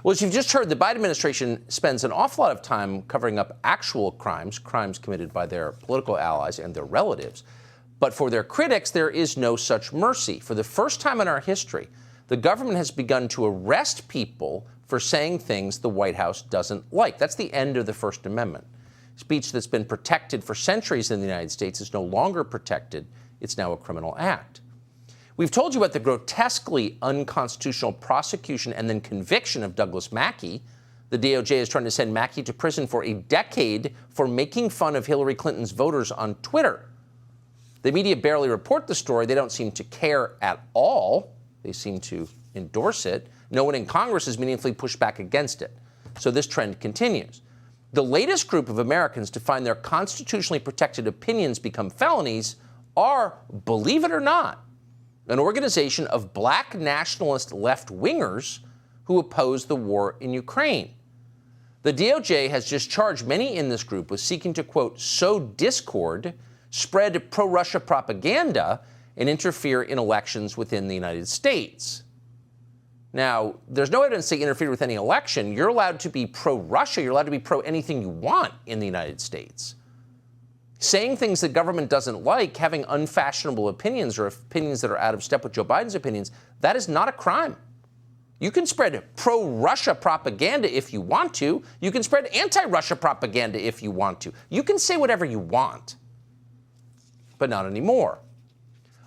Well, as you've just heard, the Biden administration spends an awful lot of time covering up actual crimes committed by their political allies and their relatives. But for their critics, there is no such mercy. For the first time in our history, the government has begun to arrest people for saying things the White House doesn't like. That's the end of the First Amendment. Speech that's been protected for centuries in the United States is no longer protected. It's now a criminal act. We've told you about the grotesquely unconstitutional prosecution and then conviction of Douglas Mackey. The DOJ is trying to send Mackey to prison for a decade for making fun of Hillary Clinton's voters on Twitter. The media barely report the story. They don't seem to care at all. They seem to endorse it. No one in Congress has meaningfully pushed back against it. So this trend continues. The latest group of Americans to find their constitutionally protected opinions become felonies are, believe it or not, an organization of black nationalist left-wingers who oppose the war in Ukraine. The DOJ has just charged many in this group with seeking to, quote, sow discord, spread pro-Russia propaganda, and interfere in elections within the United States. Now, there's no evidence they interfered with any election. You're allowed to be pro-Russia. You're allowed to be pro-anything you want in the United States. Saying things the government doesn't like, having unfashionable opinions or opinions that are out of step with Joe Biden's opinions, that is not a crime. You can spread pro-Russia propaganda if you want to. You can spread anti-Russia propaganda if you want to. You can say whatever you want, but not anymore.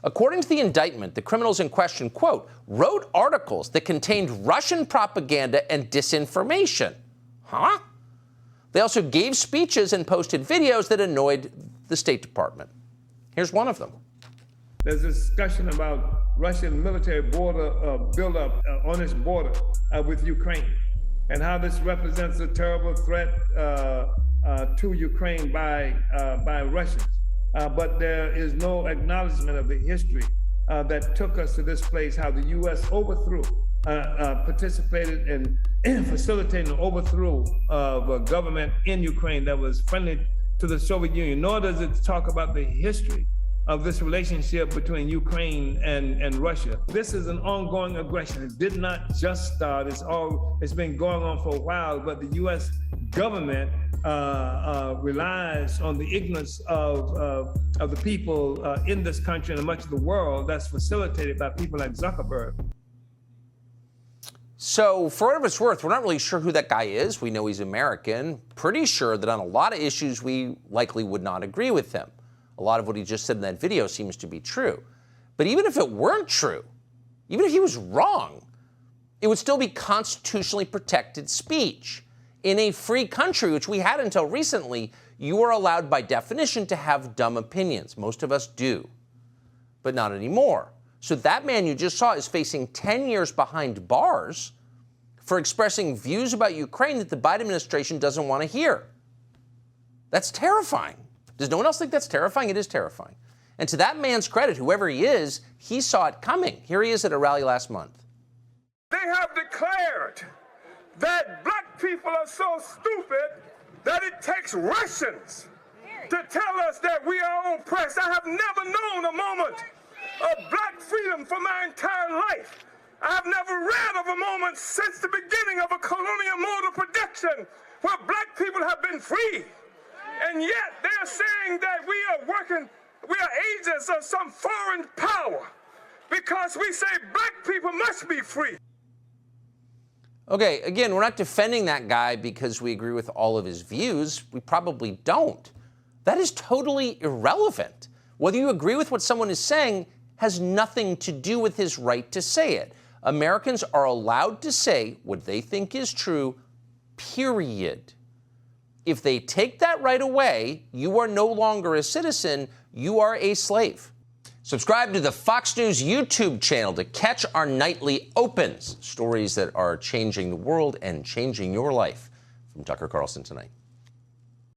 According to the indictment, the criminals in question, quote, wrote articles that contained Russian propaganda and disinformation. Huh? They also gave speeches and posted videos that annoyed the State Department. Here's one of them. There's a discussion about Russian military border buildup on its border with Ukraine, and how this represents a terrible threat to Ukraine by Russians. But there is no acknowledgement of the history that took us to this place, how the U.S. overthrew, participated in facilitating the overthrow of a government in Ukraine that was friendly to the Soviet Union. Nor does it talk about the history of this relationship between Ukraine and Russia. This is an ongoing aggression. It did not just start. It's been going on for a while, but the U.S. government relies on the ignorance of the people in this country and much of the world that's facilitated by people like Zuckerberg. So for whatever it's worth, we're not really sure who that guy is. We know he's American. Pretty sure that on a lot of issues, we likely would not agree with him. A lot of what he just said in that video seems to be true. But even if it weren't true, even if he was wrong, it would still be constitutionally protected speech. In a free country, which we had until recently, you are allowed by definition to have dumb opinions. Most of us do, but not anymore. So that man you just saw is facing 10 years behind bars for expressing views about Ukraine that the Biden administration doesn't want to hear. That's terrifying. Does no one else think that's terrifying? It is terrifying. And to that man's credit, whoever he is, he saw it coming. Here he is at a rally last month. They have declared that black people are so stupid that it takes Russians to tell us that we are oppressed. I have never known a moment of black freedom for my entire life. I have never read of a moment since the beginning of a colonial mode of production where black people have been free. And yet they're saying that we are agents of some foreign power because we say black people must be free. Okay, again, we're not defending that guy because we agree with all of his views. We probably don't. That is totally irrelevant. Whether you agree with what someone is saying has nothing to do with his right to say it. Americans are allowed to say what they think is true, period. If they take that right away, you are no longer a citizen, you are a slave. Subscribe to the Fox News YouTube channel to catch our nightly opens, stories that are changing the world and changing your life. From Tucker Carlson Tonight.